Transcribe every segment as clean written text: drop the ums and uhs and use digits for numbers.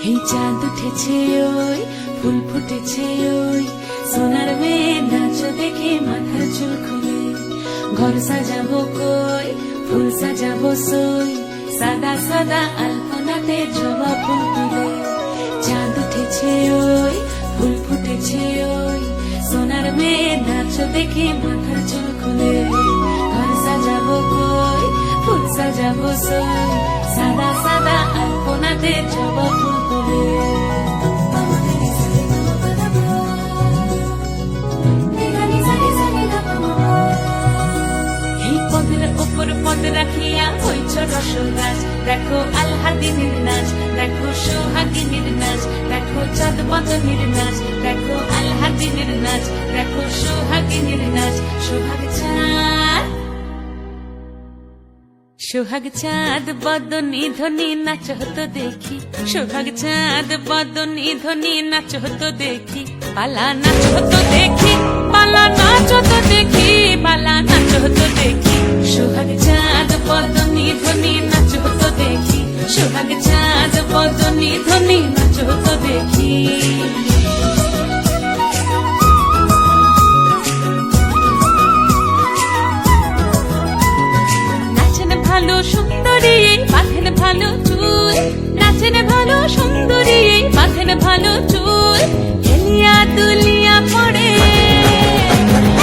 এই চাঁদ উঠেছে ওই ফুল ফুটেছে ওই সোনার মেয়ে নাচ দেখে মাথার চুল খুলে ঘর সাজাবো কই ফুল সাজাবো সই সাদা সাদা আলপনাতে জবা ফুল তুলে চাঁদ উঠেছে ওই ফুল ফুটেছে ওই সোনার মেয়ে নাচ দেখে মাথার চুল খুলে ঘর সাজাবো কই ফুল সাজাবো সই সাদা সাদা আলপনাতে জবা ফুল তুলে পদ রাখিয়া হইছ রসল গাছ দেখো আল্লাদিনের নাচ দেখো সোহাগিনীর নাচ দেখো চাঁদ বদনের নাচ দেখো আল্লাদিনের নাচ দেখো সোহাগিনীর নাচ সোহাগ চাঁদ বদনী ধ্বনি নাচ হতো দেখি সোহাগ চাঁদ বদনী ধ্বনি নাচ হতো দেখি পালা নাচ হতো দেখি পালা নাচ হতো দেখি পালা নাচ হতো দেখি সোহাগ চাঁদ বদনী ধ্বনি নাচ হতো দেখি সোহাগ চাঁদ বদনী ধ্বনি নাচ হতো দেখি ভালো সুন্দরী বাঁধেন ভালো চুল নাচেন ভালো সুন্দরী বাঁধেন ভালো চুল হেলিয়া দুলিয়া পড়ে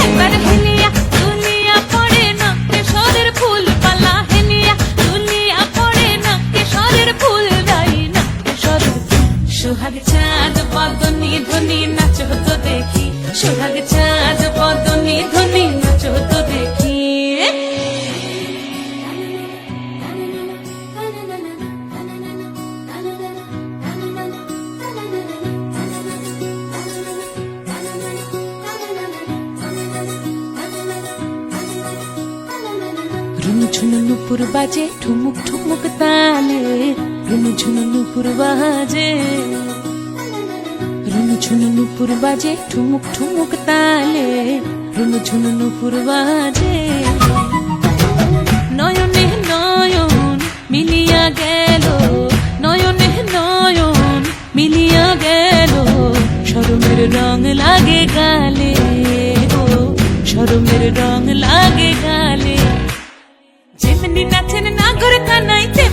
একবার হেলিয়া দুলিয়া পড়ে না কেশরের ফুল পালা হেলিয়া দুলিয়া পড়ে না কেশরের ফুল দাই না কেশরের সোহাগ চাঁদ বদনী ধ্বনি নাচ হতো দেখি সোহাগ চাঁদ বদনী ধ্বনি নাচ হতো দেখি ঝুনু নুপুর বাজে ঠুমুক ঠুমুক তালে রুনু ঝুনু নুপুর বাজে রুনু ঝুনু নুপুর বাজে ঠুমুক ঠুমুক তালে রুনু ঝুনু নুপুর বাজে নয়নে নয়ন মিলিয়া গেল নয়নে নয়ন মিলিয়া গেল শরমের রং লাগে গালে ও শরমের রং লাগে গালে যেমনি নাচেন নাগর কানাইতে